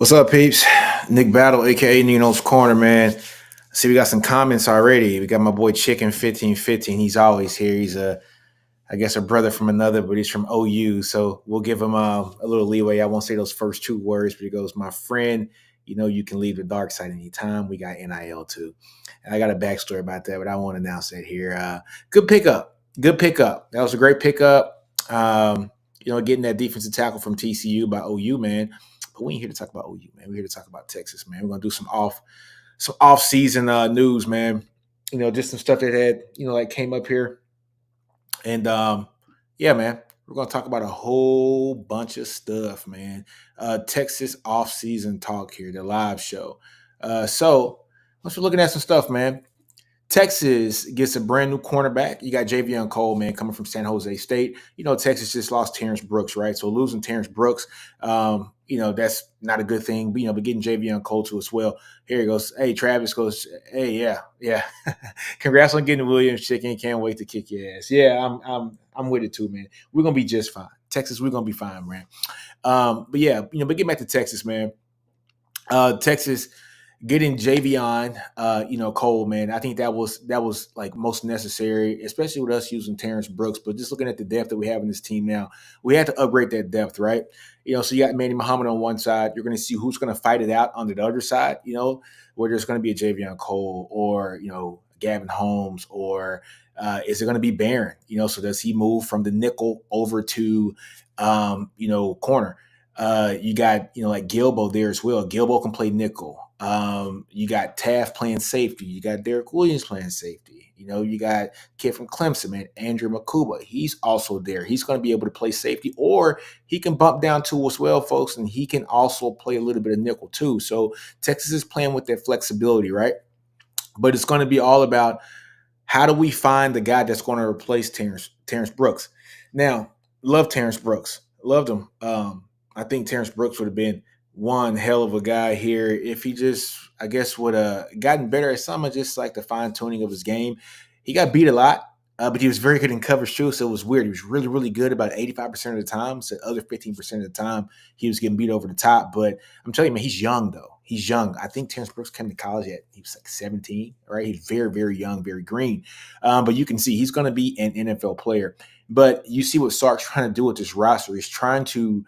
What's up, peeps? Nick Battle, aka NinosCorner, man. See, we got some comments already. We got my boy Chicken 1515. He's always here. He's I guess, a brother from another, but he's from OU. So we'll give him a little leeway. I won't say those first two words, but he goes, "My friend, you can leave the dark side anytime. We got NIL too." And I got a backstory about that, but I won't announce that here. Good pickup. Good pickup. That was a great pickup. Getting that defensive tackle from TCU by OU, man. But we ain't here to talk about OU, man. We're here to talk about Texas, man. We're gonna do some off season news, man. Just some stuff that had like came up here, and yeah, man, we're gonna talk about a whole bunch of stuff, man. Texas off season talk here, the live show. So let's be looking at some stuff, man. Texas gets a brand new cornerback. You got Javion Cole, man, coming from San Jose State. Texas just lost Terrence Brooks, right? So losing Terrence Brooks, that's not a good thing. But getting Javion Cole too as well. Here he goes. Hey, Travis goes. Hey, yeah. Congrats on getting Williams, Chicken. Can't wait to kick your ass. Yeah, I'm with it too, man. We're gonna be just fine. Texas, we're gonna be fine, man. But yeah, but get back to Texas, man. Texas getting Javion, Cole, man. I think that was like most necessary, especially with us using Terrence Brooks. But just looking at the depth that we have in this team now, we had to upgrade that depth, right? So you got Manny Muhammad on one side. You're going to see who's going to fight it out on the other side. Where there's going to be a Javion Cole or Gavin Holmes, or is it going to be Barron? So does he move from the nickel over to corner? You got like Gilbo there as well. Gilbo can play nickel. You got Taft playing safety. You got Derek Williams playing safety. You got kid from Clemson, man, Andrew Makuba. He's also there. He's going to be able to play safety, or he can bump down to as well, folks, and he can also play a little bit of nickel too. So Texas is playing with that flexibility, right? But it's going to be all about how do we find the guy that's going to replace Terrence Brooks. Now, love Terrence Brooks. Loved him. I think Terrence Brooks would have been one hell of a guy here if he just, I guess, would have gotten better at some of just like the fine tuning of his game. He got beat a lot, but he was very good in coverage too. So it was weird. He was really, really good about 85% of the time. So the other 15% of the time, he was getting beat over the top. But I'm telling you, man, he's young though. He's young. I think Terrence Brooks came to college he was like 17, right? He's very, very young, very green. But you can see he's going to be an NFL player. But you see what Sark's trying to do with this roster. He's trying to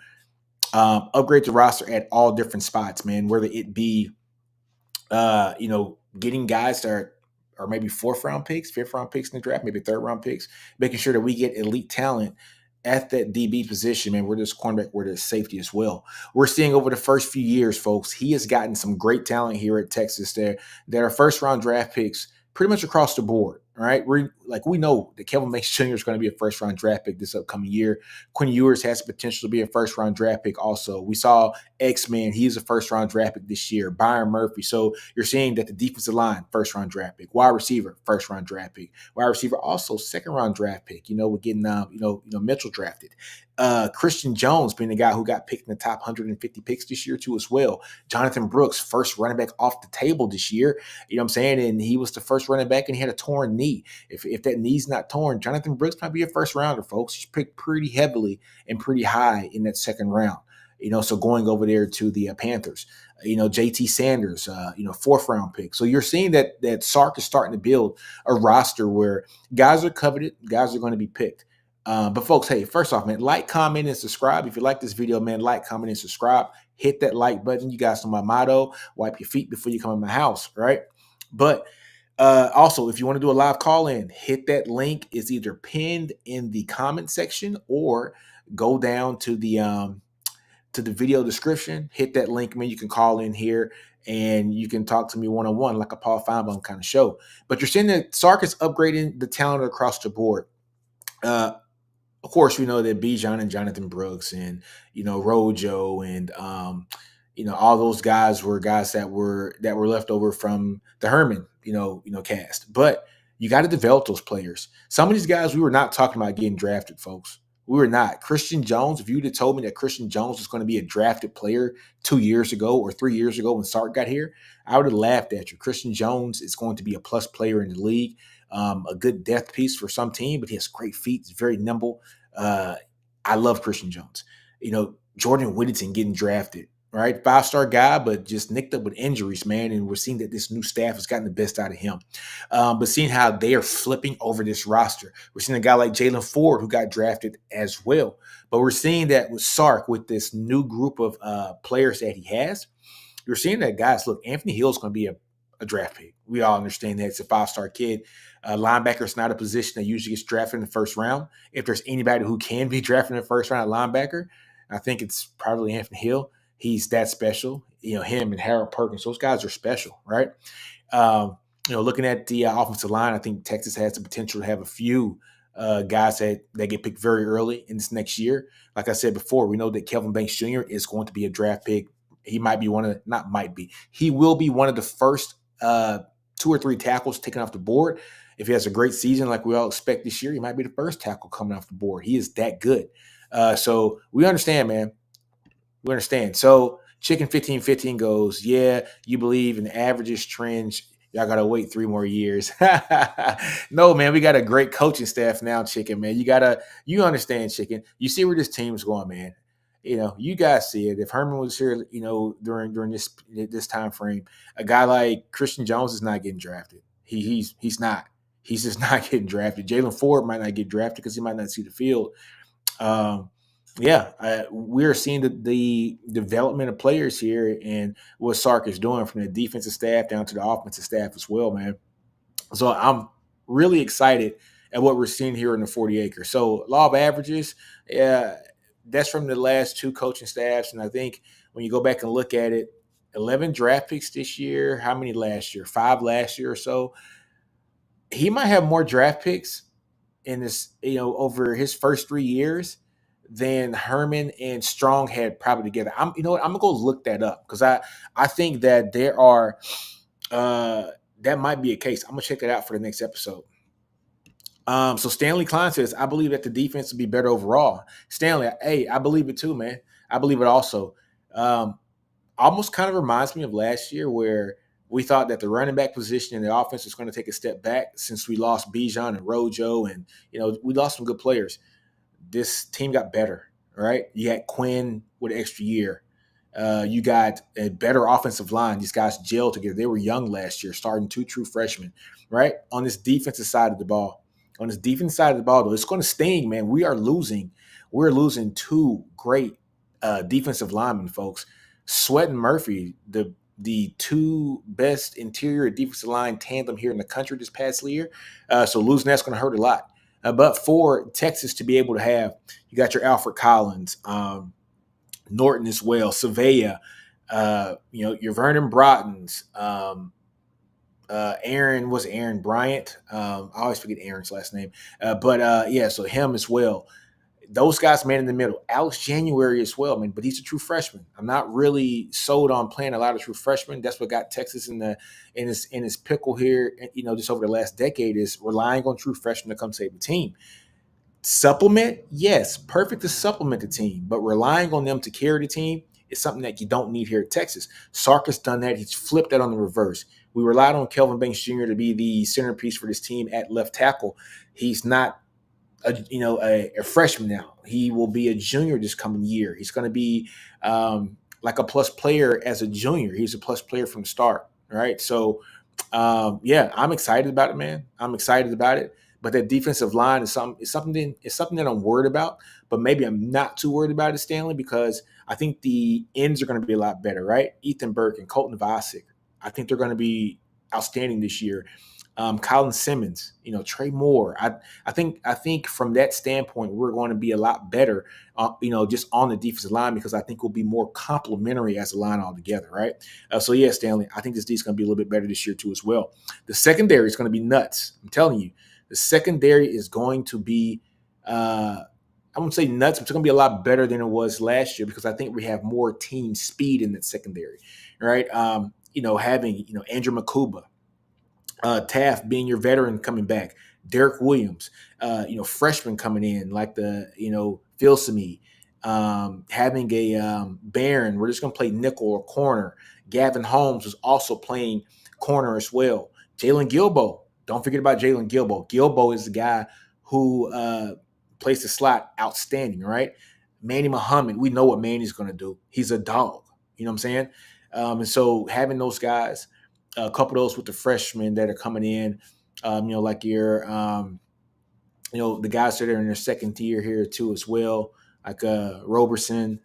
upgrade the roster at all different spots, man, whether it be, getting guys that are maybe fourth round picks, fifth round picks in the draft, maybe third round picks, making sure that we get elite talent at that DB position, man, where there's cornerback, where there's safety as well. We're seeing over the first few years, folks, he has gotten some great talent here at Texas that are first round draft picks pretty much across the board. Right, we know that Kevin Mace Jr. is going to be a first round draft pick this upcoming year. Quinn Ewers has the potential to be a first round draft pick. Also, we saw X-Men; he's a first round draft pick this year. Byron Murphy. So you're seeing that the defensive line, first round draft pick. Wide receiver, first round draft pick. Wide receiver, also second round draft pick. We're getting Mitchell drafted. Christian Jones being the guy who got picked in the top 150 picks this year too as well. Jonathan Brooks, first running back off the table this year. You know what I'm saying? And he was the first running back, and he had a torn knee. If that knee's not torn, Jonathan Brooks might be a first rounder, folks. He's picked pretty heavily and pretty high in that second round. So going over there to the Panthers, JT Sanders, fourth round pick. So you're seeing that Sark is starting to build a roster where guys are coveted, guys are going to be picked. But folks, hey, first off, man, like, comment, and subscribe. If you like this video, man, like, comment, and subscribe. Hit that like button. You guys know my motto: wipe your feet before you come in my house, right? But also, if you want to do a live call in, hit that link. It's either pinned in the comment section or go down to the video description. Hit that link, man. You can call in here and you can talk to me one-on-one like a Paul Feinbaum kind of show. But you're seeing that Sark is upgrading the talent across the board. Of course, we know that Bijan and Jonathan Brooks and Rojo and all those guys were guys that were left over from the Herman cast. But you got to develop those players. Some of these guys we were not talking about getting drafted, folks. We were not. Christian Jones, if you'd have told me that Christian Jones was going to be a drafted player 2 years ago or 3 years ago when Sark got here, I would have laughed at you. Christian Jones is going to be a plus player in the league. A good depth piece for some team, but he has great feet. He's very nimble. I love Christian Jones. Jordan Whittington getting drafted. right? 5-star guy, but just nicked up with injuries, man. And we're seeing that this new staff has gotten the best out of him. But seeing how they are flipping over this roster, we're seeing a guy like Jalen Ford who got drafted as well. But we're seeing that with Sark, with this new group of players that he has, you're seeing that, guys. Look, Anthony Hill's going to be a draft pick. We all understand that. It's a 5-star kid. Linebacker is not a position that usually gets drafted in the first round. If there's anybody who can be drafted in the first round at linebacker, I think it's probably Anthony Hill. He's that special. Him and Harold Perkins, those guys are special, right? Looking at the offensive line, I think Texas has the potential to have a few guys that get picked very early in this next year. Like I said before, we know that Kelvin Banks Jr. is going to be a draft pick. He might be not might be. He will be one of the first 2 or 3 tackles taken off the board. If he has a great season like we all expect this year, he might be the first tackle coming off the board. He is that good. So we understand, man. We understand. So Chicken 1515 goes, yeah, you believe in the averages trends. Y'all gotta wait 3 more years. No, man, we got a great coaching staff now, Chicken, man. You understand, Chicken. You see where this team's going, man. You guys see it. If Herman was here, during this time frame, a guy like Christian Jones is not getting drafted. He's not. He's just not getting drafted. Jalen Ford might not get drafted because he might not see the field. We're seeing the development of players here and what Sark is doing from the defensive staff down to the offensive staff as well, man. So I'm really excited at what we're seeing here in the 40 acres. So law of averages, yeah, that's from the last 2 coaching staffs. And I think when you go back and look at it, 11 draft picks this year, how many last year? 5 last year or so. He might have more draft picks in this, over his first 3 years than Herman and Strong had probably together. I'm gonna go look that up because I think that there are that might be a case. I'm gonna check that out for the next episode. So Stanley Klein says, I believe that the defense will be better overall. Stanley, hey, I believe it too, man. I believe it also. Almost kind of reminds me of last year where we thought that the running back position in the offense was going to take a step back since we lost Bijan and Rojo, and we lost some good players. This team got better, right? You had Quinn with an extra year. You got a better offensive line. These guys gelled together. They were young last year, starting 2 true freshmen, right? On this defensive side of the ball. On this defensive side of the ball, though, it's going to sting, man. We're losing 2 great defensive linemen, folks. Sweat and Murphy, the 2 best interior defensive line tandem here in the country this past year. So losing that's going to hurt a lot. But for Texas to be able to have, you got your Alfred Collins, Norton as well, Savea, your Vernon Broughtons, Aaron Bryant. I always forget Aaron's last name. So him as well. Those guys, man, in the middle. Alex January as well, man, but he's a true freshman. I'm not really sold on playing a lot of true freshmen. That's what got Texas in his pickle here, just over the last decade, is relying on true freshmen to come save the team. Supplement, yes, perfect to supplement the team, but relying on them to carry the team is something that you don't need here at Texas. Sark has done that. He's flipped that on the reverse. We relied on Kelvin Banks Jr. to be the centerpiece for this team at left tackle. He's not a freshman now. He will be a junior this coming year. He's going to be like a plus player as a junior. He's a plus player from the start, right? So, I'm excited about it, man. I'm excited about it. But that defensive line is something that I'm worried about. But maybe I'm not too worried about it, Stanley, because I think the ends are going to be a lot better, right? Ethan Burke and Colton Vasek. I think they're going to be outstanding this year. Colin Simmons, Trey Moore. I think from that standpoint, we're going to be a lot better, just on the defensive line, because I think we'll be more complementary as a line altogether, right? Stanley, I think this D is going to be a little bit better this year too as well. The secondary is going to be nuts. I'm telling you, the secondary is going to be, I wouldn't say nuts, but it's going to be a lot better than it was last year because I think we have more team speed in that secondary, right? Having Andrew Makuba. Taft being your veteran coming back, Derek Williams, freshman coming in like the, Philsamy, having a Barron. We're just going to play nickel or corner. Gavin Holmes was also playing corner as well. Jalen Gilbo. Don't forget about Jalen Gilbo. Gilbo is the guy who plays the slot outstanding, right? Manny Muhammad. We know what Manny's going to do. He's a dog. You know what I'm saying? And so having those guys, couple those with the freshmen that are coming in, like the guys that are in their second year here too as well, like Roberson,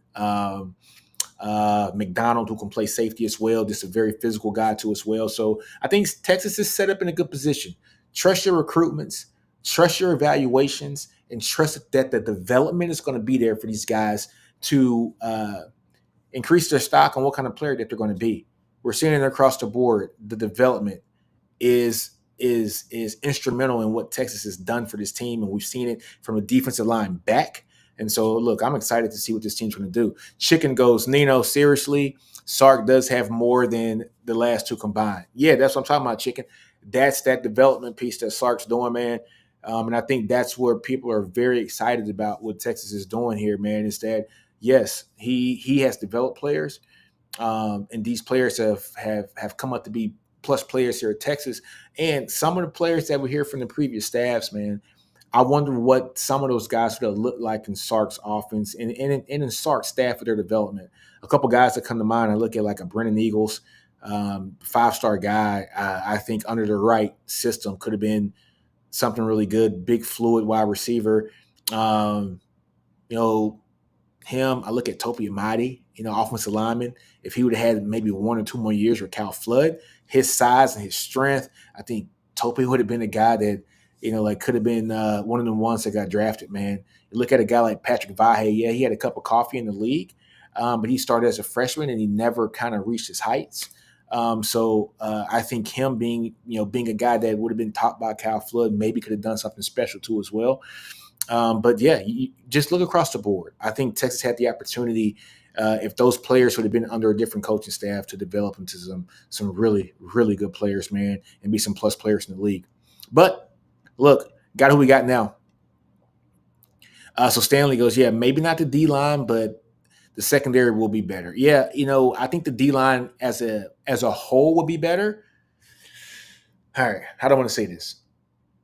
McDonald, who can play safety as well. Just a very physical guy too as well. So I think Texas is set up in a good position. Trust your recruitments, trust your evaluations, and trust that the development is going to be there for these guys to increase their stock on what kind of player that they're going to be. We're seeing it across the board. The development is instrumental in what Texas has done for this team, and we've seen it from the defensive line back. And so, look, I'm excited to see what this team's going to do. Chicken goes, Nino, seriously, Sark does have more than the last two combined. Yeah, that's what I'm talking about, Chicken. That's that development piece that Sark's doing, man. And I think that's where people are very excited about what Texas is doing here, man, is that, yes, he has developed players, and these players have come up to be plus players here at Texas. And some of the players that we hear from the previous staffs, man, I wonder what some of those guys would have looked like in Sark's offense and in Sark's staff for their development. A couple guys that come to mind, I look at like a Brennan Eagles, 5-star guy. I think under the right system could have been something really good. Big, fluid wide receiver. You know, him. I look at Topi Amadi, offensive lineman. If he would have had maybe 1 or 2 more years with Cal Flood, his size and his strength, I think Topi would have been a guy that, could have been one of the ones that got drafted, man. You look at a guy like Patrick Vahe, yeah, he had a cup of coffee in the league, but he started as a freshman and he never kind of reached his heights. So I think him being a guy that would have been taught by Cal Flood maybe could have done something special too as well. But yeah, you just look across the board. I think Texas had the opportunity, if those players would have been under a different coaching staff, to develop into some really, really good players, man, and be some plus players in the league. But look, got who we got now. So Stanley goes, yeah, maybe not the D line, but the secondary will be better. Yeah, I think the D line as a whole will be better. All right, how do I want to say this?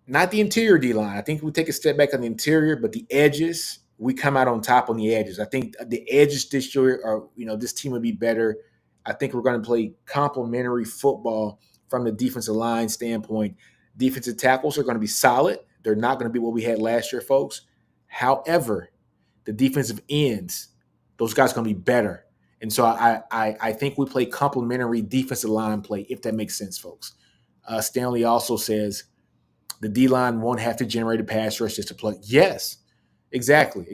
Not the interior D line. I think we take a step back on the interior, but the edges, we come out on top on the edges. I think the edges this year are, this team will be better. I think we're going to play complementary football from the defensive line standpoint. Defensive tackles are going to be solid. They're not going to be what we had last year, folks. However, the defensive ends, those guys are going to be better. And so I think we play complementary defensive line play, if that makes sense, folks. Stanley also says, the D-line won't have to generate a pass rush just to play. Yes, exactly.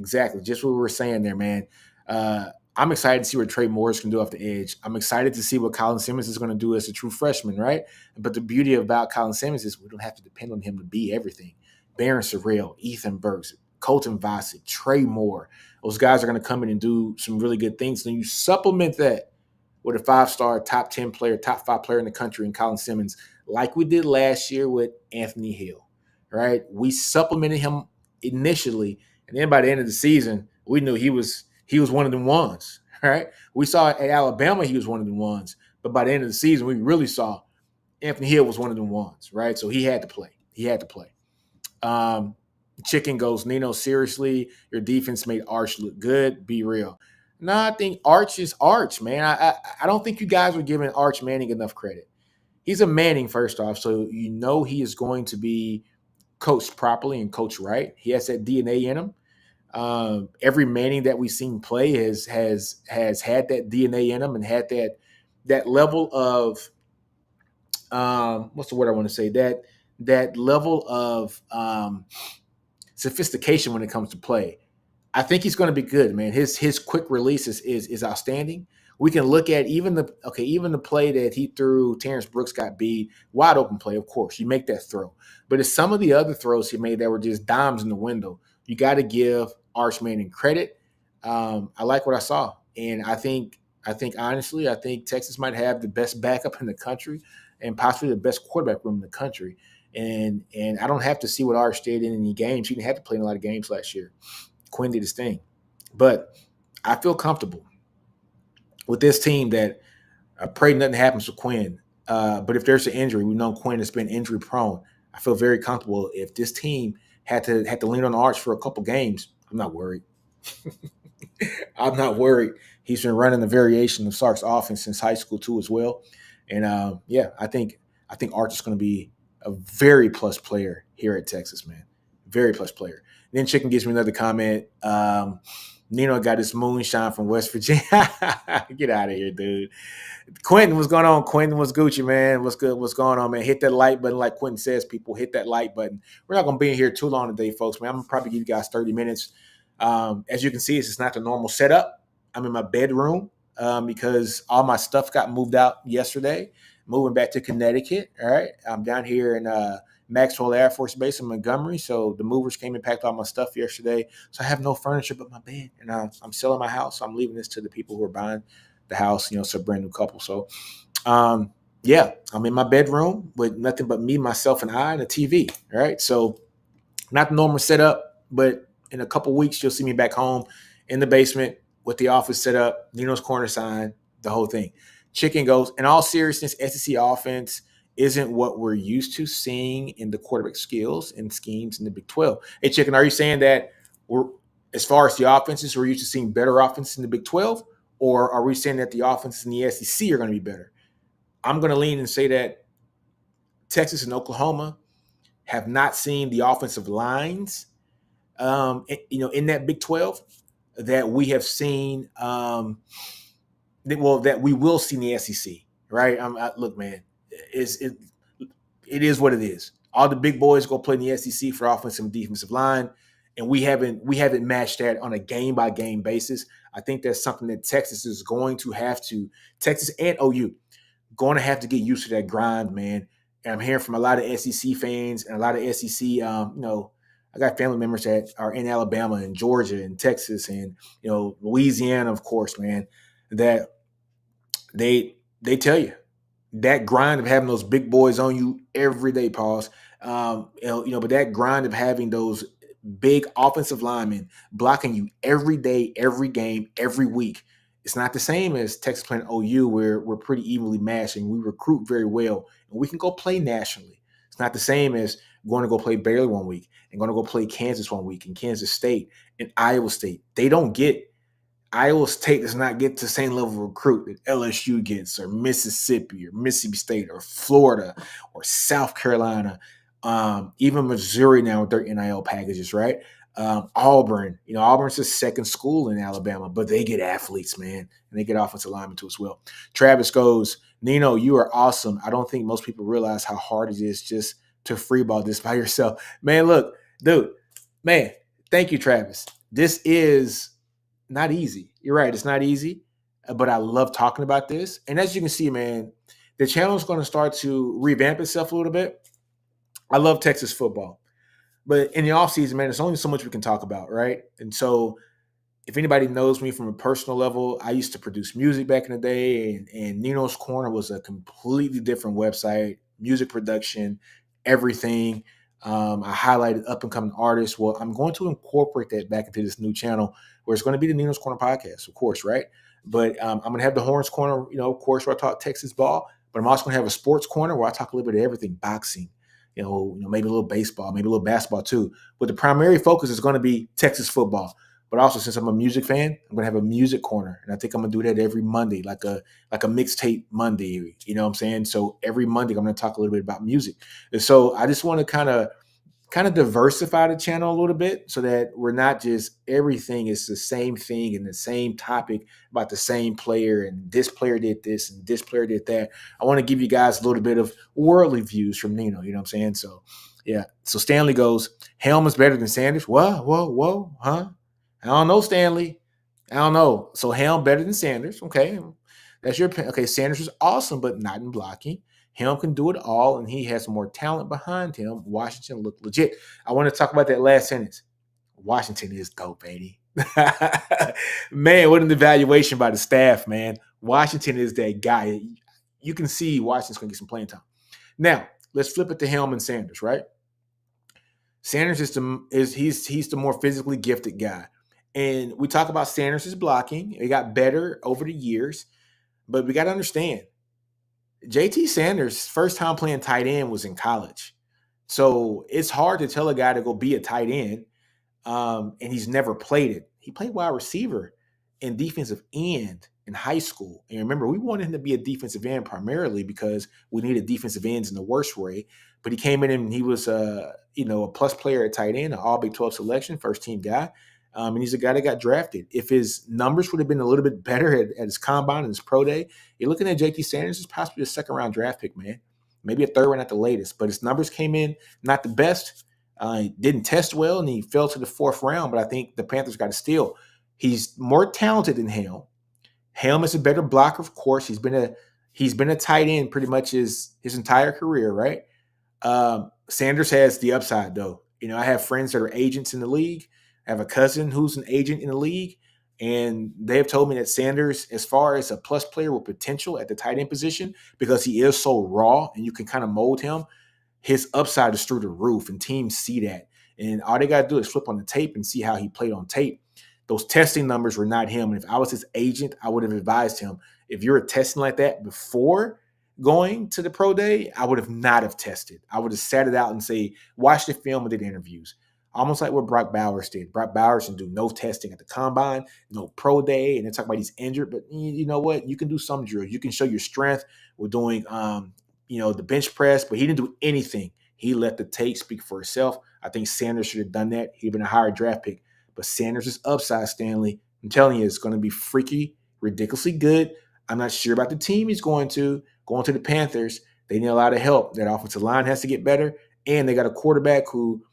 Just what we were saying there, man. I'm excited to see what Trey Morris can do off the edge. I'm excited to see what Colin Simmons is going to do as a true freshman, right? But the beauty about Colin Simmons is we don't have to depend on him to be everything. Barron Sorrell, Ethan Burks, Colton Vasek, Trey Moore, those guys are going to come in and do some really good things. And you supplement that with a 5-star, top 10 player, top 5 player in the country in Colin Simmons, like we did last year with Anthony Hill, right? We supplemented him initially, and then by the end of the season, we knew he was one of the ones, right? We saw at Alabama he was one of the ones, but by the end of the season, we really saw Anthony Hill was one of the ones, right? So he had to play. Chicken goes, Nino, seriously, your defense made Arch look good. Be real. No, I think Arch is Arch, man. I don't think you guys were giving Arch Manning enough credit. He's a Manning, first off, so he is going to be coached properly and coached right. He has that DNA in him. Every Manning that we've seen play has had that DNA in him and had that level of what's the word I want to say, that level of sophistication when it comes to play. I think he's going to be good, man. His quick release is outstanding. We can look at even the play that he threw. Terrence Brooks got beat, wide open play. Of course, you make that throw, but it's some of the other throws he made that were just dimes in the window. You got to give Arch Manning credit. I like what I saw, and I think honestly, I think Texas might have the best backup in the country, and possibly the best quarterback room in the country. And I don't have to see what Arch did in any games. He didn't have to play in a lot of games last year. Quinn did his thing. But I feel comfortable with this team that I pray nothing happens to Quinn. But if there's an injury, we know Quinn has been injury prone. I feel very comfortable. If this team had to lean on Arch for a couple games, I'm not worried. I'm not worried He's been running the variation of Sark's offense since high school too, as well. And yeah, I think Arch is going to be a very plus player here at Texas, man. Very plus player. And then Chicken gives me another comment. Nino got his moonshine from West Virginia. Get out of here, dude. Quentin, what's going on? Quentin, what's Gucci, man? What's good? What's going on, man? Hit that like button, like Quentin says. People hit that like button. We're not gonna be in here too long today, folks. Man, I'm gonna probably give you guys 30 minutes. As you can see, it's not the normal setup. I'm in my bedroom because all my stuff got moved out yesterday. Moving back to Connecticut. All right, I'm down here in Maxwell Air Force Base in Montgomery. So the movers came and packed all my stuff yesterday. So I have no furniture but my bed, and I'm selling my house. So I'm leaving this to the people who are buying the house. It's a brand new couple. So, yeah, I'm in my bedroom with nothing but me, myself, and I, and a TV. All right. So, not the normal setup, but in a couple weeks, you'll see me back home in the basement with the office set up, Nino's Corner sign, the whole thing. Chicken goes, in all seriousness, SEC offense isn't what we're used to seeing in the quarterback skills and schemes in the Big 12. Hey, Chicken, are you saying that as far as the offenses, we're used to seeing better offenses in the Big 12? Or are we saying that the offenses in the SEC are going to be better? I'm going to lean and say that Texas and Oklahoma have not seen the offensive lines, in that Big 12 that we have seen, that we will see in the SEC, right? Look, man, it is what it is. All the big boys go play in the SEC for offensive and defensive line, and we haven't matched that on a game by game basis. I think that's something that Texas is going to have to. Texas and OU going to have to get used to that grind, man. And I'm hearing from a lot of SEC fans and a lot of SEC. I got family members that are in Alabama and Georgia and Texas and Louisiana, of course, man. That they tell you that grind of having those big boys on you every day, pause. But that grind of having those big offensive linemen blocking you every day, every game, every week. It's not the same as Texas playing OU, where we're pretty evenly matched and we recruit very well and we can go play nationally. It's not the same as going to go play Baylor one week and going to go play Kansas one week and Kansas State and Iowa State. Iowa State does not get to the same level of recruit that LSU gets, or Mississippi, or Mississippi State, or Florida, or South Carolina, even Missouri now with their NIL packages, right? Auburn, Auburn's the second school in Alabama, but they get athletes, man, and they get offensive linemen too as well. Travis goes, Nino, you are awesome. I don't think most people realize how hard it is just to freeball this by yourself. Man, look, dude, man, thank you, Travis. This is not easy. You're right. It's not easy, but I love talking about this. And as you can see, man, the channel is going to start to revamp itself a little bit. I love Texas football, but in the offseason, man, there's only so much we can talk about, right? And so if anybody knows me from a personal level, I used to produce music back in the day, and NinosCorner was a completely different website, music production, everything. I highlighted up and coming artists. Well, I'm going to incorporate that back into this new channel where it's going to be the NinosCorner podcast, of course, right? But I'm going to have the Horns Corner, of course, where I talk Texas ball, but I'm also going to have a sports corner where I talk a little bit of everything, boxing, maybe a little baseball, maybe a little basketball too. But the primary focus is going to be Texas football. But also, since I'm a music fan, I'm gonna have a music corner, and I think I'm gonna do that every Monday, like a mixtape Monday. You know what I'm saying? So every Monday, I'm gonna talk a little bit about music. And so I just want to kind of diversify the channel a little bit, so that we're not just everything is the same thing and the same topic about the same player, and this player did this and this player did that. I want to give you guys a little bit of worldly views from Nino. You know what I'm saying? So yeah. So Stanley goes, Helm is better than Sanders. Whoa, huh? I don't know, Stanley. I don't know. So Helm better than Sanders. Okay. That's your opinion. Okay. Sanders is awesome, but not in blocking. Helm can do it all, and he has more talent behind him. Washington looked legit. I want to talk about that last sentence. Washington is dope, baby. Man, what an evaluation by the staff, man. Washington is that guy. You can see Washington's going to get some playing time. Now, let's flip it to Helm and Sanders, right? Sanders he's the more physically gifted guy. And we talk about Sanders' blocking. It got better over the years, but we got to understand, JT Sanders' first time playing tight end was in college. So it's hard to tell a guy to go be a tight end, and he's never played it. He played wide receiver in defensive end in high school. And remember, we wanted him to be a defensive end primarily because we needed defensive ends in the worst way. But he came in and he was, a plus player at tight end, an All Big 12 selection, first team guy. And he's a guy that got drafted. If his numbers would have been a little bit better at his combine and his pro day, you're looking at JT Sanders as possibly a second round draft pick, man. Maybe a third one at the latest. But his numbers came in not the best. He didn't test well, and he fell to the fourth round. But I think the Panthers got a steal. He's more talented than Helm. Helm is a better blocker, of course. He's been a tight end pretty much his entire career, right? Sanders has the upside, though. I have friends that are agents in the league. I have a cousin who's an agent in the league, and they have told me that Sanders, as far as a plus player with potential at the tight end position, because he is so raw and you can kind of mold him, his upside is through the roof, and teams see that. And all they got to do is flip on the tape and see how he played on tape. Those testing numbers were not him. And if I was his agent, I would have advised him, if you're testing like that before going to the pro day, I would have not have tested. I would have sat it out and say, watch the film and did interviews. Almost like what Brock Bowers did. Brock Bowers didn't do no testing at the combine, no pro day, and they talk about he's injured. But you know what? You can do some drills. You can show your strength with doing, the bench press, but he didn't do anything. He let the tape speak for itself. I think Sanders should have done that. He'd been a higher draft pick. But Sanders' upside, Stanley, I'm telling you, it's going to be freaky, ridiculously good. I'm not sure about the team he's going to the Panthers. They need a lot of help. That offensive line has to get better, and they got a quarterback who,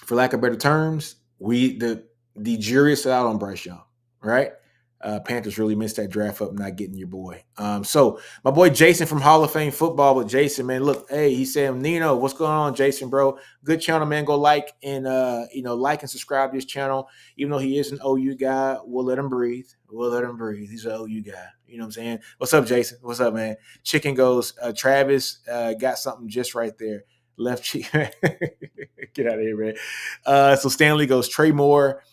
for lack of better terms, the jury is out on Bryce Young, right? Panthers really missed that draft up not getting your boy. So my boy Jason from Hall of Fame Football with Jason, man, look, hey, he said, Nino, what's going on, Jason, bro? Good channel, man. Go like and like and subscribe to his channel. Even though he is an OU guy, we'll let him breathe. He's an OU guy. You know what I'm saying? What's up, Jason? What's up, man? Chicken goes, Travis got something just right there. Left cheek. Get out of here, man. So Stanley goes, Trey Moore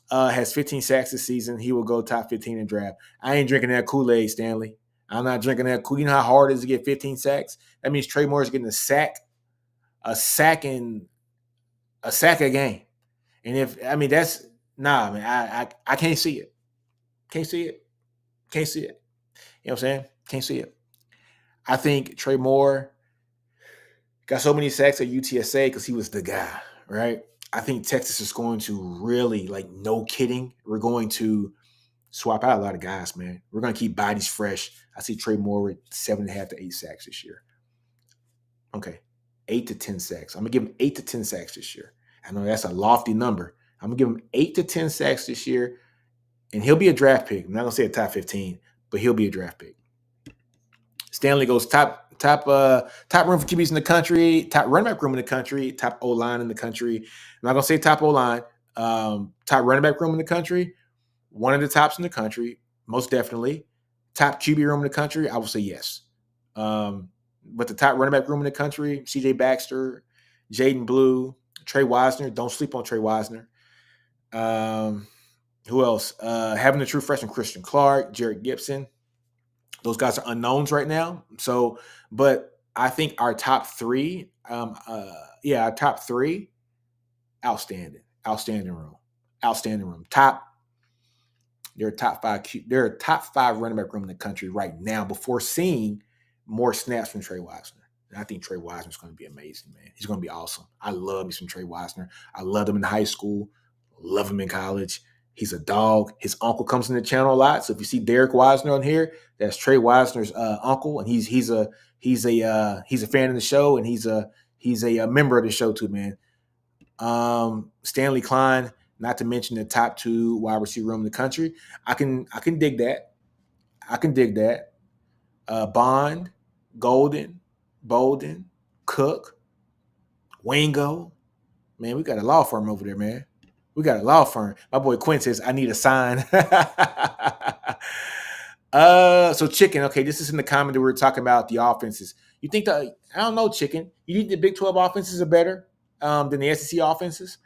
has 15 sacks this season. He will go top 15 in draft. I ain't drinking that Kool-Aid, Stanley. I'm not drinking that Kool-Aid. You know how hard it is to get 15 sacks? That means Trey Moore is getting a sack a game. And that's man. I can't see it. Can't see it. Can't see it. You know what I'm saying? Can't see it. I think Trey Moore got so many sacks at UTSA because he was the guy, right? I think Texas is going to really, no kidding, we're going to swap out a lot of guys, man. We're going to keep bodies fresh. I see Trey Moore with 7.5 to 8 sacks this year. Okay, 8 to 10 sacks. I'm going to give him 8 to 10 sacks this year. I know that's a lofty number. I'm going to give him 8 to 10 sacks this year, and he'll be a draft pick. I'm not going to say a top 15, but he'll be a draft pick. Stanley goes top room for QBs in the country, top running back room in the country, top O-line in the country. I'm not going to say top O-line, top running back room in the country, one of the tops in the country, most definitely. Top QB room in the country, I will say yes. But the top running back room in the country, CJ Baxter, Jaden Blue, Trey Wisner. Don't sleep on Trey Wisner. Who else? Having the true freshman, Christian Clark, Jared Gibson. Those guys are unknowns right now. So, but I think our top three, outstanding room. They're a top five running back room in the country right now before seeing more snaps from Trey Wisner. And I think Trey Wisner is going to be amazing, man. He's going to be awesome. I love me some Trey Wisner. I loved him in high school, love him in college. He's a dog. His uncle comes in the channel a lot. So if you see Derek Wisner on here, that's Trey Wisner's uncle, and he's a fan of the show, and he's a member of the show too, man. Stanley Klein, not to mention the top 2 wide receiver room in the country. I can dig that. Bond, Golden, Bolden, Cook, Wingo. Man, we got a law firm over there, man. We got a law firm. My boy Quinn says, I need a sign. So Chicken, okay, this is in the comment that we were talking about the offenses. You think I don't know, Chicken. You think the Big 12 offenses are better than the SEC offenses?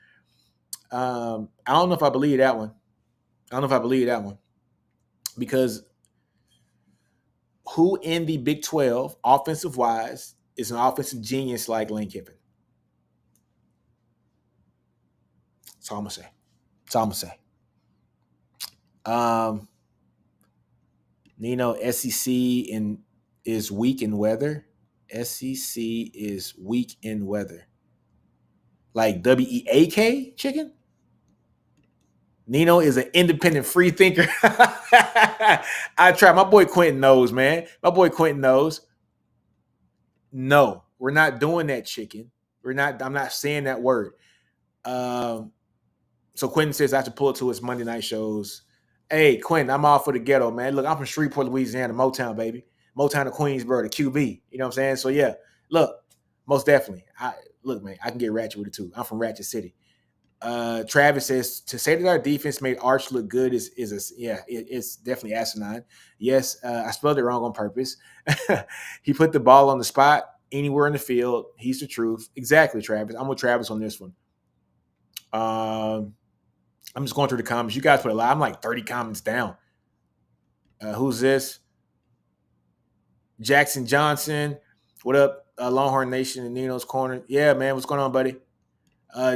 I don't know if I believe that one. Because who in the Big 12, offensive-wise, is an offensive genius like Lane Kiffin? That's all I'm going to say. Um, SEC is weak in weather. SEC is weak in weather. Like WEAK chicken. Nino is an independent free thinker. I try. My boy Quentin knows, man. My boy Quentin knows. No, we're not doing that chicken. We're not. I'm not saying that word. Um, so Quentin says I have to pull it to his Monday night shows. Hey, Quentin, I'm all for the ghetto, man. Look, I'm from Shreveport, Louisiana, Motown, baby. Motown to Queensboro, the QB. You know what I'm saying? So yeah, look, most definitely. Look, man, I can get ratchet with it too. I'm from Ratchet City. Travis says to say that our defense made Arch look good it's definitely asinine. Yes, I spelled it wrong on purpose. He put the ball on the spot anywhere in the field. He's the truth. Exactly, Travis. I'm with Travis on this one. I'm just going through the comments. You guys put a lot. I'm like 30 comments down. Who's this? Jackson Johnson. What up, Longhorn Nation and Nino's Corner? Yeah, man. What's going on, buddy?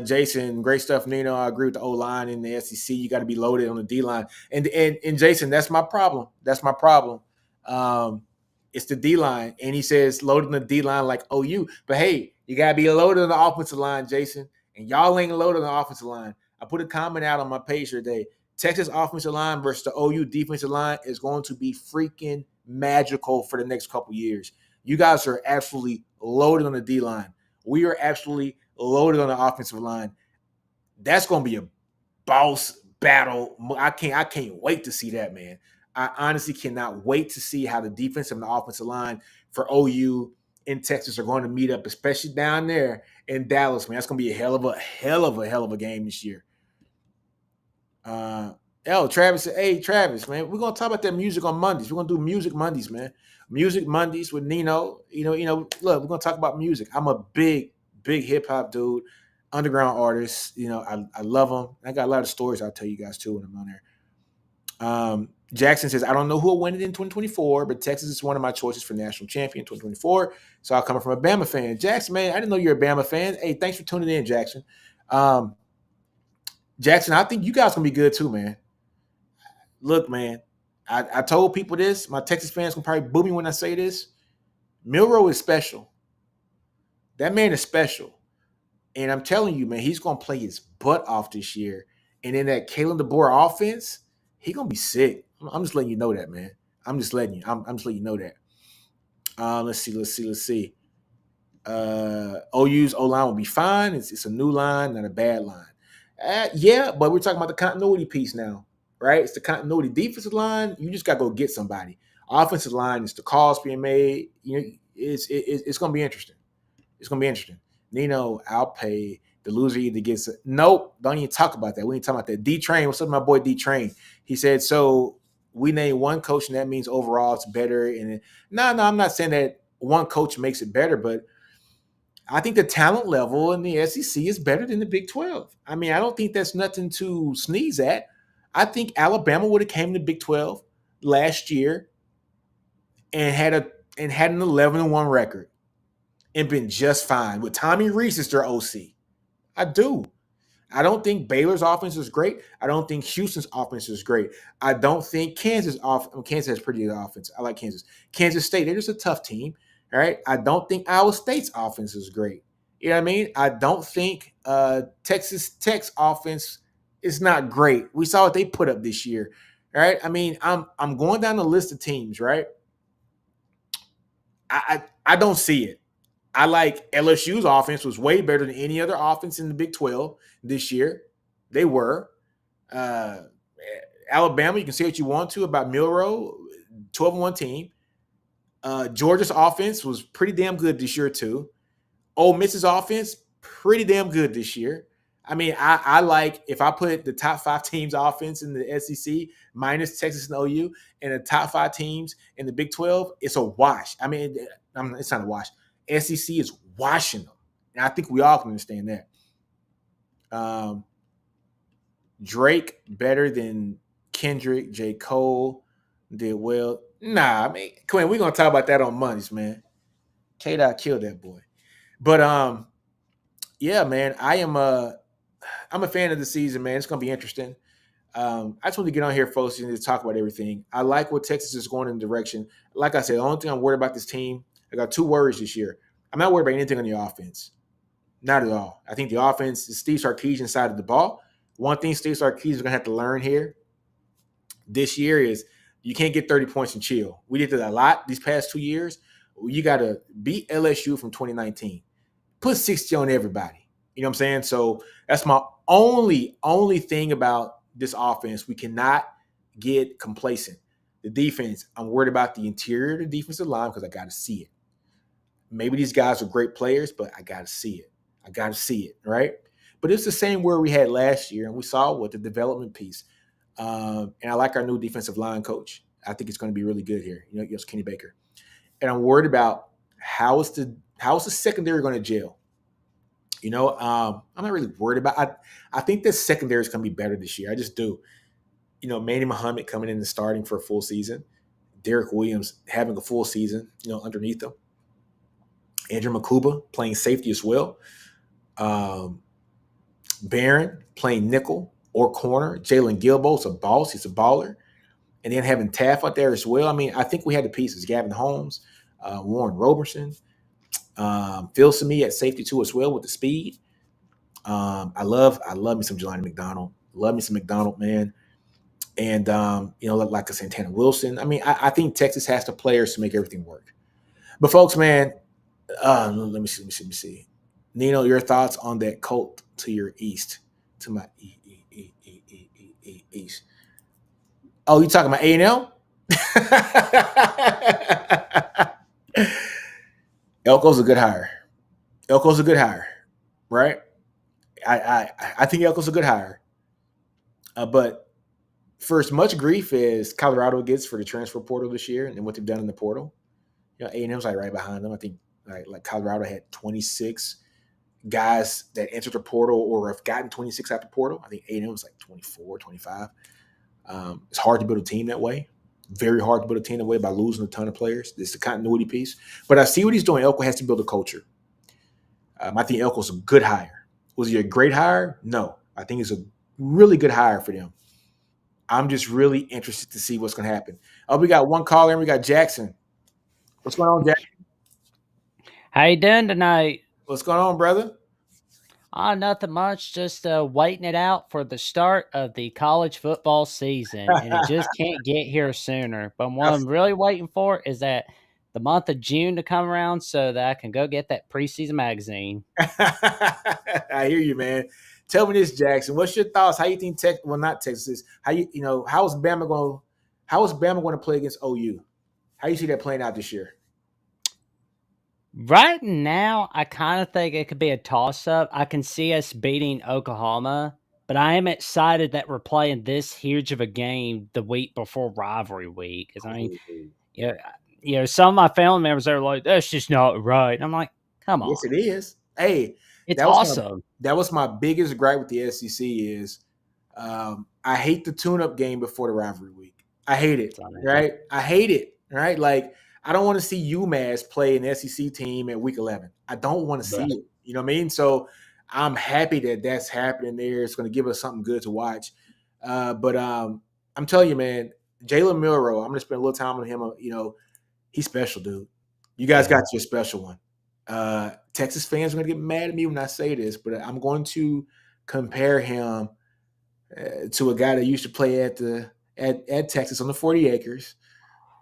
Jason, great stuff, Nino. I agree with the O line in the SEC. You got to be loaded on the D line, and Jason, that's my problem. That's my problem. Um, it's the D line, and he says loaded on the D line like OU. But hey, you got to be loaded on the offensive line, Jason, and y'all ain't loaded on the offensive line. I put a comment out on my page today. Texas offensive line versus the OU defensive line is going to be freaking magical for the next couple years. You guys are absolutely loaded on the D line. We are absolutely loaded on the offensive line. That's going to be a boss battle. I can't wait to see that, man. I honestly cannot wait to see how the defensive and the offensive line for OU in Texas are going to meet up, especially down there in Dallas, man. That's going to be a hell of a game this year. Travis said, hey, Travis, man, we're gonna talk about that music on Mondays. We're gonna do music Mondays, man. Music Mondays with Nino. Look, we're gonna talk about music. I'm a big hip hop dude, underground artist. I love them. I got a lot of stories I'll tell you guys too when I'm on there. Jackson says, I don't know who will win it in 2024, but Texas is one of my choices for national champion 2024. So I'm coming from a Bama fan. Jackson, man, I didn't know you're a Bama fan. Hey, thanks for tuning in, Jackson. Jackson, I think you guys gonna be good too, man. Look, man, I told people this. My Texas fans can probably boo me when I say this. Milroe is special. That man is special. And I'm telling you, man, he's going to play his butt off this year. And in that Kalen DeBoer offense, he's going to be sick. I'm just letting you know that, man. I'm just letting you know that. Let's see. OU's O-line will be fine. It's a new line, not a bad line. Yeah, but we're talking about the continuity piece now, right? It's the continuity. Defensive line, you just got to go get somebody. Offensive line, it's the calls being made. It's going to be interesting. It's going to be interesting. Nino, I'll pay. The loser either gets it. Nope, don't even talk about that. We ain't talking about that. D-Train, what's up, my boy D-Train? He said, so we name one coach, and that means overall it's better. And no, I'm not saying that one coach makes it better, but I think the talent level in the SEC is better than the Big 12. I mean, I don't think that's nothing to sneeze at. I think Alabama would have came to Big 12 last year and had an 11-1 record and been just fine with Tommy Rees as their OC. I do. I don't think Baylor's offense is great. I don't think Houston's offense is great. I don't think Kansas has pretty good offense. I like Kansas. Kansas State, they're just a tough team. All right. I don't think Iowa State's offense is great. You know what I mean? I don't think Texas Tech's offense is not great. We saw what they put up this year. All right. I mean, I'm going down the list of teams, right? I don't see it. I like LSU's offense was way better than any other offense in the Big 12 this year. They were. Uh, Alabama, you can say what you want to about Milroe, 12-1 team. Georgia's offense was pretty damn good this year too. Ole Miss's offense, pretty damn good this year. I mean, I like if I put the top 5 teams offense in the SEC minus Texas and OU and the top 5 teams in the Big 12, it's a wash. I mean, it's not a wash. SEC is washing them. And I think we all can understand that. Drake better than Kendrick, J. Cole did well. Nah, I mean, Quinn, we're gonna talk about that on Mondays, man. K-Dot killed that boy. But yeah, man, I'm a fan of the season, man. It's gonna be interesting. I just want to get on here, folks, and just talk about everything. I like what Texas is going in the direction. Like I said, the only thing I'm worried about this team, I got two worries this year. I'm not worried about anything on the offense. Not at all. I think the offense is Steve Sarkisian side of the ball. One thing Steve Sarkisian is going to have to learn here this year is you can't get 30 points and chill. We did that a lot these past 2 years. You got to beat LSU from 2019. Put 60 on everybody. You know what I'm saying? So that's my only thing about this offense. We cannot get complacent. The defense, I'm worried about the interior of the defensive line because I got to see it. Maybe these guys are great players, but I got to see it. I got to see it, right? But it's the same where we had last year, and we saw what the development piece. And I like our new defensive line coach. I think it's going to be really good here. You know, it's Kenny Baker, and I'm worried about how is the secondary going to gel. You know, I'm not really worried about. I think the secondary is going to be better this year. I just do. You know, Manny Muhammad coming in and starting for a full season. Derek Williams having a full season. You know, underneath them. Andrew Makuba playing safety as well. Barron playing nickel or corner. Jalen Gilbo's a boss. He's a baller. And then having Taff out there as well. I mean, I think we had the pieces. Gavin Holmes, Warren Roberson, Phil Simi at safety too as well with the speed. I love me some Jelani McDonald. Love me some McDonald, man. And you know, like a Santana Wilson. I mean, I think Texas has the players to make everything work. But folks, man, let me see. Nino, your thoughts on that Colt to your east, to my east. Oh, you talking about A&M? Elko's a good hire. Elko's a good hire, right? I think Elko's a good hire. But for as much grief as Colorado gets for the transfer portal this year and what they've done in the portal, you know, A&M's like right behind them. I think like Colorado had 26 guys that entered the portal or have gotten 26 out the portal. I think A&M was like 24, 25. It's hard to build a team that way. Very hard to build a team that way by losing a ton of players. It's the continuity piece. But I see what he's doing. Elko has to build a culture. I think Elko's a good hire. Was he a great hire? No. I think he's a really good hire for them. I'm just really interested to see what's going to happen. Oh, we got one caller and we got Jackson. What's going on, Jackson? How you doing tonight? What's going on, brother? Nothing much. Just waiting it out for the start of the college football season, and it just can't get here sooner. But what I'm really waiting for is that the month of June to come around so that I can go get that preseason magazine. I hear you, man. Tell me this, Jackson. What's your thoughts? How you think well, not Texas. How you know, how is Bama going to play against OU? How you see that playing out this year? Right now, I kind of think it could be a toss up. I can see us beating Oklahoma, but I am excited that we're playing this huge of a game the week before rivalry week. Because I mean, Ooh. yeah, some of my family members are like, "That's just not right." I'm like, "Come Yes, on, it is. Hey, it's that was my awesome." biggest gripe with the SEC is I hate the tune-up game before the rivalry week. I hate it, right? I hate it, right? Like I don't want to see UMass play an SEC team at week 11. I don't want to see Bruh. it. You know what I mean? So I'm happy that that's happening there. It's going to give us something good to watch. But I'm telling you, man, Jalen Milroe, I'm going to spend a little time on him. You know, he's special, dude. You guys got your special one. Texas fans are going to get mad at me when I say this, but I'm going to compare him to a guy that used to play at Texas on the 40 acres.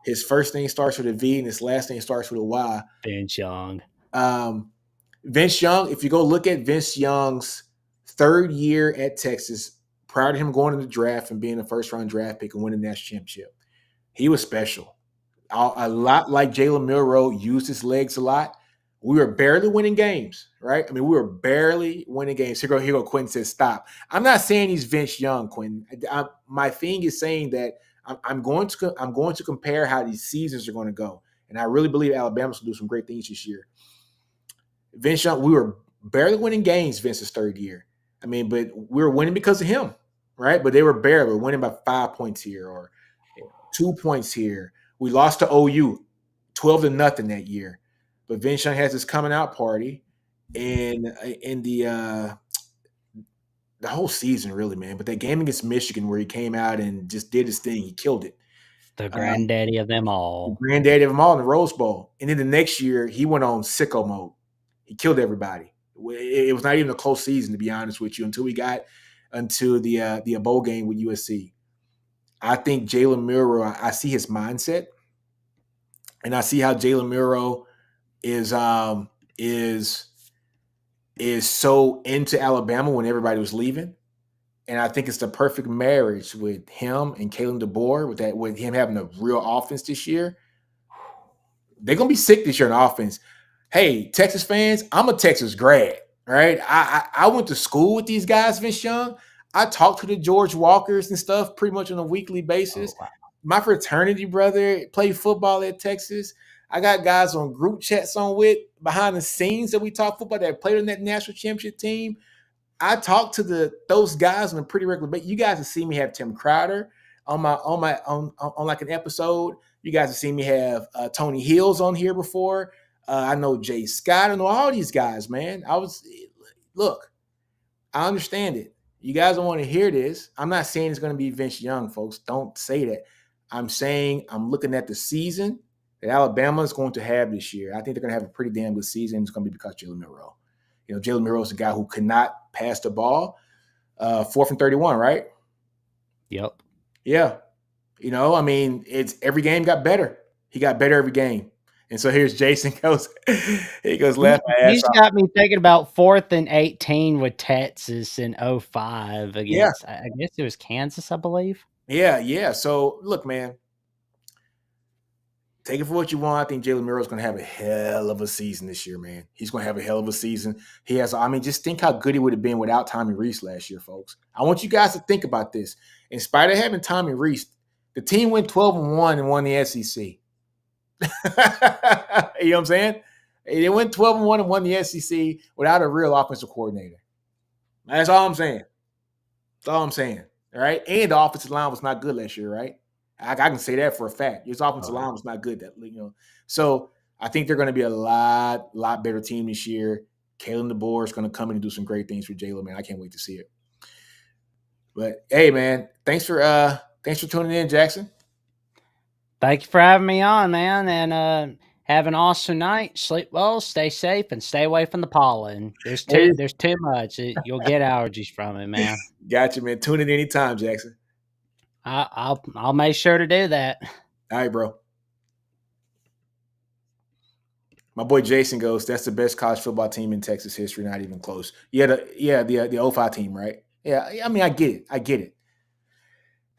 His first name starts with a V and his last name starts with a Y. Vince Young. Vince Young, if you go look at Vince Young's third year at Texas, prior to him going to the draft and being a first round draft pick and winning the national championship, he was special. A lot like Jalen Milroe, used his legs a lot. We were barely winning games, right? I mean, we were barely winning games. Here go Quentin says, stop. I'm not saying he's Vince Young, Quentin. My thing is saying that I'm going to compare how these seasons are going to go. And I really believe Alabama's going to do some great things this year. Vince Young, we were barely winning games Vince's third year. I mean, but we were winning because of him, right? But they were barely winning by 5 points here or 2 points here. We lost to OU 12-0 that year. But Vince Young has his coming out party in the the whole season, really, man. But that game against Michigan where he came out and just did his thing, he killed it. The Um, granddaddy of them the all. granddaddy of them all in the Rose Bowl. And then the next year, he went on sicko mode. He killed everybody. It was not even a close season, to be honest with you, until we got into the bowl game with USC. I think Jalen Milroe, I see his mindset, and I see how Jalen Milroe is is is so into Alabama when everybody was leaving. And I think it's the perfect marriage with him and Kalen DeBoer, with him having a real offense this year. They're gonna be sick this year in offense. Hey, Texas fans, I'm a Texas grad, right? I went to school with these guys, Vince Young. I talked to the George Walkers and stuff pretty much on a weekly basis. Oh, wow. My fraternity brother played football at Texas. I got guys on group chats on with behind the scenes that we talk football that played on that national championship team. I talk to those guys on a pretty regular basis. You guys have seen me have Tim Crowder on like an episode. You guys have seen me have Tony Hills on here before. I know Jay Scott. I know all these guys, man. Look, I understand it. You guys don't want to hear this. I'm not saying it's going to be Vince Young, folks. Don't say that. I'm saying I'm looking at the season that Alabama is going to have this year. I think they're going to have a pretty damn good season. It's going to be because Jalen Milroe. You know, Jalen Milroe is a guy who could not pass the ball. 4 from 31, right? Yep. Yeah. You know, I mean, it's every game got better. He got better every game. And so here's Jason goes, he goes left my ass He's off. got me thinking about 4th and 18 with Texas in 05 Yeah. against, I guess it was Kansas, I believe. Yeah. So look, man, take it for what you want. I think Jalen Milroe is going to have a hell of a season this year, man. He's going to have a hell of a season. He has, I mean, just think how good he would have been without Tommy Reese last year, folks. I want you guys to think about this. In spite of having Tommy Reese, the team went 12-1 and won the SEC. You know what I'm saying? They went 12-1 and won the SEC without a real offensive coordinator. That's all I'm saying. That's all I'm saying. All right. And the offensive line was not good last year, right? I can say that for a fact. His offensive line was not good. So I think they're going to be a lot better team this year. Kalen DeBoer is going to come in and do some great things for Jalen, man. I can't wait to see it. But hey, man, thanks for tuning in, Jackson. Thank you for having me on, man, and have an awesome night. Sleep well, stay safe, and stay away from the pollen. There's too much. You'll get allergies from it, man. Gotcha, man. Tune in anytime, Jackson. I'll make sure to do that. All right, bro. My boy Jason goes, that's the best college football team in Texas history, not even close. The 05 team, right? Yeah, I mean, I get it.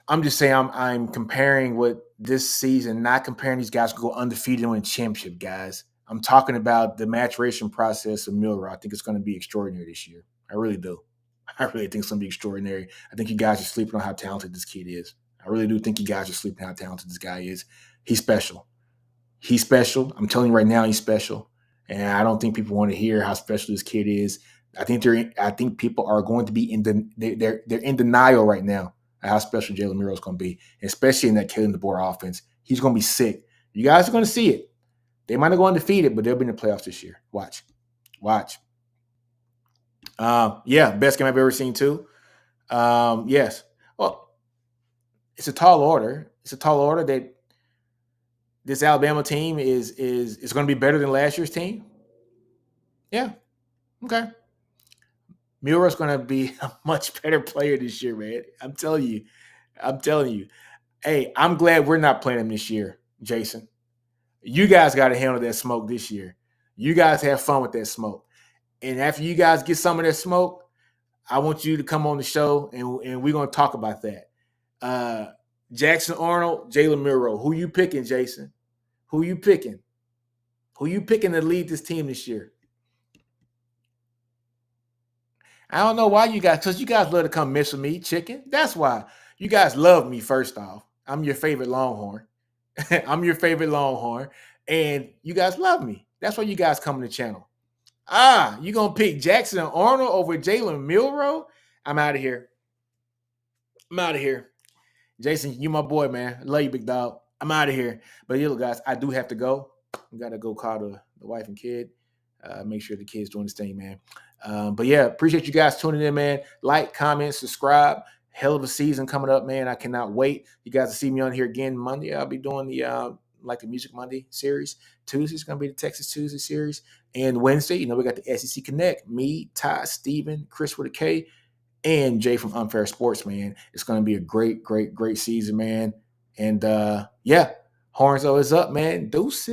I'm just saying I'm comparing what this season, not comparing these guys who go undefeated and win a championship, guys. I'm talking about the maturation process of Milroe. I think it's going to be extraordinary this year. I really do. I really think it's going to be extraordinary. I think you guys are sleeping on how talented this kid is. I really do think you guys are sleeping on how talented this guy is. He's special. He's special. I'm telling you right now, he's special. And I don't think people want to hear how special this kid is. I think people are going to be they're in denial right now of how special Jalen Milroe is going to be, especially in that Kalen DeBoer offense. He's going to be sick. You guys are going to see it. They might not go undefeated, but they'll be in the playoffs this year. Watch. Best game I've ever seen too. Yes. Well, it's a tall order. It's a tall order that this Alabama team is going to be better than last year's team. Yeah. Okay. Milroe's going to be a much better player this year, man. I'm telling you. Hey, I'm glad we're not playing him this year, Jason. You guys got to handle that smoke this year. You guys have fun with that smoke. And after you guys get some of that smoke, I want you to come on the show and we're going to talk about that. Jackson Arnold, Jalen Milroe. Who you picking, Jason? Who you picking? Who you picking to lead this team this year? I don't know why you guys, because you guys love to come mess with me, chicken. That's why. You guys love me, first off. I'm your favorite Longhorn. I'm your favorite Longhorn. And you guys love me. That's why you guys come to the channel. You going to pick Jackson Arnold over Jalen Milroe? I'm out of here. Jason, you my boy, man. I love you, big dog. I'm out of here. But look, guys, I do have to go. I got to go call the wife and kid. Make sure the kid's doing this thing, man. But yeah, appreciate you guys tuning in, man. Like, comment, subscribe. Hell of a season coming up, man. I cannot wait. You guys to see me on here again Monday. I'll be doing the Music Monday series. Tuesday's gonna be the Texas Tuesday series, and Wednesday, we got the SEC Connect. Me, Ty, Steven, Chris with a K, and Jay from Unfair Sports, man. It's gonna be a great, great, great season, man. And yeah, Horns always up, man. Deuces.